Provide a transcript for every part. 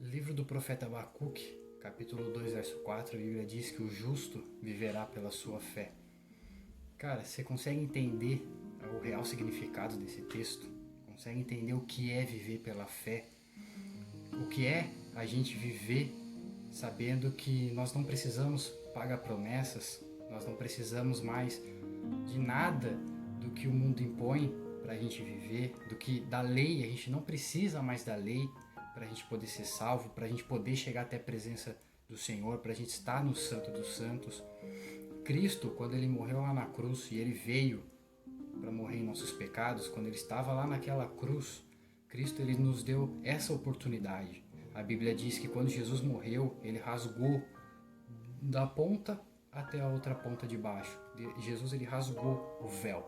Livro do profeta Abacuque, capítulo 2, verso 4, a Bíblia diz que o justo viverá pela sua fé. Cara, você consegue entender o real significado desse texto? Consegue entender o que é viver pela fé? O que é a gente viver sabendo que nós não precisamos pagar promessas, nós não precisamos mais de nada do que o mundo impõe para a gente viver, do que da lei, a gente não precisa mais da lei para a gente poder ser salvo, para a gente poder chegar até a presença do Senhor, para a gente estar no Santo dos Santos. Cristo, quando ele morreu lá na cruz e ele veio para morrer em nossos pecados, quando ele estava lá naquela cruz, Cristo ele nos deu essa oportunidade. A Bíblia diz que quando Jesus morreu, ele rasgou da ponta até a outra ponta de baixo. Jesus ele rasgou o véu.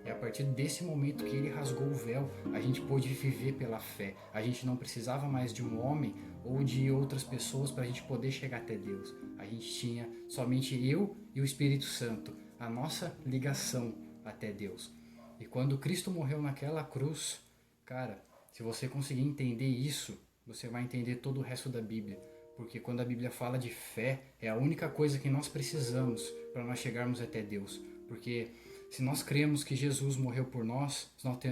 E a partir desse momento que ele rasgou o véu, a gente pôde viver pela fé. A gente não precisava mais de um homem ou de outras pessoas para a gente poder chegar até Deus. A gente tinha somente eu e o Espírito Santo, a nossa ligação até Deus. E quando Cristo morreu naquela cruz, cara, se você conseguir entender isso, você vai entender todo o resto da Bíblia. Porque quando a Bíblia fala de fé, é a única coisa que nós precisamos para nós chegarmos até Deus. Porque se nós cremos que Jesus morreu por nós,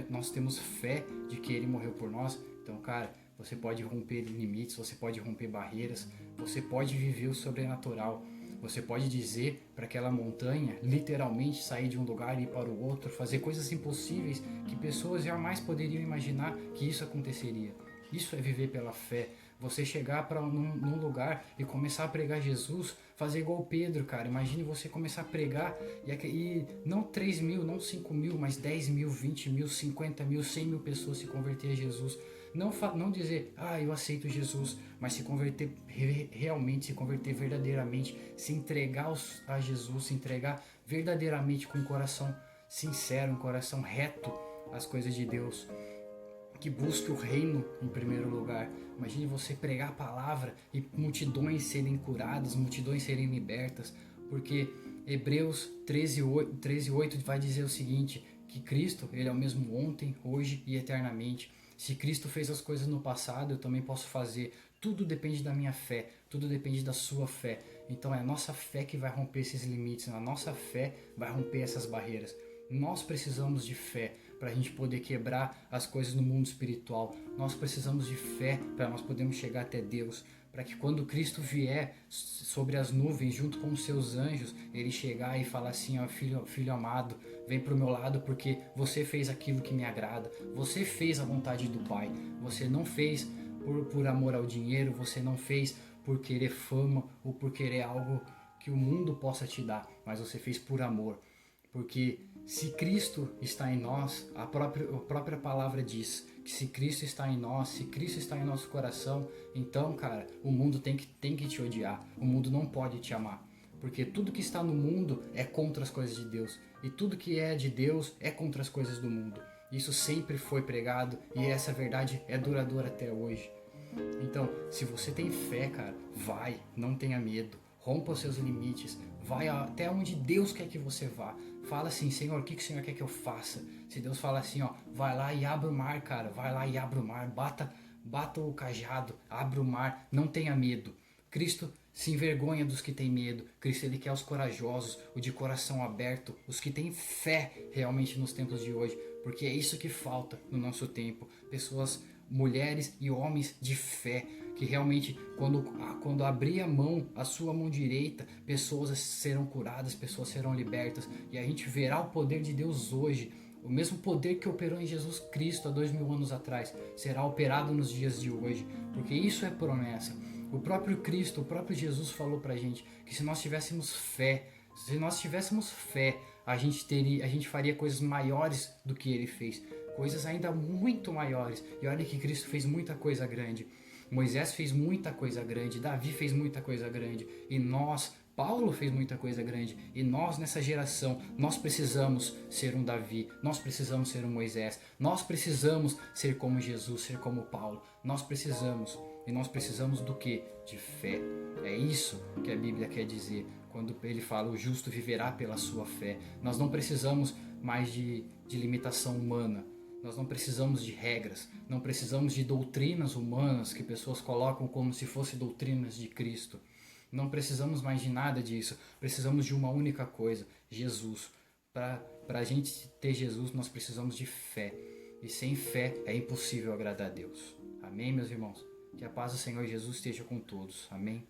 nós temos fé de que Ele morreu por nós, então, cara, você pode romper limites, você pode romper barreiras, você pode viver o sobrenatural. Você pode dizer para aquela montanha, literalmente, sair de um lugar e ir para o outro, fazer coisas impossíveis que pessoas jamais poderiam imaginar que isso aconteceria. Isso é viver pela fé. Você chegar para num lugar e começar a pregar Jesus, fazer igual Pedro, cara. Imagine você começar a pregar e não 3 mil, não 5 mil, mas 10 mil, 20 mil, 50 mil, 100 mil pessoas se converter a Jesus. Não dizer, eu aceito Jesus, mas se converter realmente, se converter verdadeiramente, se entregar a Jesus, se entregar verdadeiramente com um coração sincero, um coração reto às coisas de Deus. Que busque o reino em primeiro lugar. Imagine você pregar a palavra e multidões serem curadas, multidões serem libertas, porque Hebreus 13:8 vai dizer o seguinte, que Cristo ele é o mesmo ontem, hoje e eternamente. Se Cristo fez as coisas no passado, eu também posso fazer. Tudo depende da minha fé, tudo depende da sua fé. Então é a nossa fé que vai romper esses limites, a nossa fé vai romper essas barreiras. Nós precisamos de fé para a gente poder quebrar as coisas no mundo espiritual. Nós precisamos de fé para nós podermos chegar até Deus. Para que quando Cristo vier sobre as nuvens junto com os seus anjos, ele chegar e falar assim, filho amado, vem para o meu lado porque você fez aquilo que me agrada. Você fez a vontade do Pai. Você não fez por amor ao dinheiro, você não fez por querer fama ou por querer algo que o mundo possa te dar, mas você fez por amor. Porque se Cristo está em nós, a própria palavra diz que se Cristo está em nós, se Cristo está em nosso coração, então, cara, o mundo tem que te odiar, o mundo não pode te amar. Porque tudo que está no mundo é contra as coisas de Deus, e tudo que é de Deus é contra as coisas do mundo. Isso sempre foi pregado e essa verdade é duradoura até hoje. Então, se você tem fé, cara, vai, não tenha medo. Rompa os seus limites, vai até onde Deus quer que você vá. Fala assim, Senhor, o que o Senhor quer que eu faça? Se Deus fala assim, vai lá e abre o mar, cara, vai lá e abre o mar, bata o cajado, abre o mar, não tenha medo. Cristo se envergonha dos que têm medo. Cristo ele quer os corajosos, os de coração aberto, os que têm fé realmente nos tempos de hoje, porque é isso que falta no nosso tempo. Pessoas, mulheres e homens de fé, que realmente quando abrir a sua mão direita, pessoas serão curadas, pessoas serão libertas, e a gente verá o poder de Deus hoje. O mesmo poder que operou em Jesus Cristo há 2000 anos atrás, será operado nos dias de hoje, porque isso é promessa. O próprio Cristo, o próprio Jesus falou pra gente que se nós tivéssemos fé, a gente faria coisas maiores do que ele fez, coisas ainda muito maiores. E olha que Cristo fez muita coisa grande. Moisés fez muita coisa grande, Davi fez muita coisa grande, e Paulo fez muita coisa grande, e nós nessa geração, nós precisamos ser um Davi, nós precisamos ser um Moisés, nós precisamos ser como Jesus, ser como Paulo, nós precisamos, e nós precisamos do que? De fé. É isso que a Bíblia quer dizer, quando ele fala o justo viverá pela sua fé. Nós não precisamos mais de limitação humana, Nós não precisamos de regras, não precisamos de doutrinas humanas que pessoas colocam como se fossem doutrinas de Cristo. Não precisamos mais de nada disso. Precisamos de uma única coisa, Jesus. Para a gente ter Jesus, nós precisamos de fé. E sem fé é impossível agradar a Deus. Amém, meus irmãos? Que a paz do Senhor Jesus esteja com todos. Amém?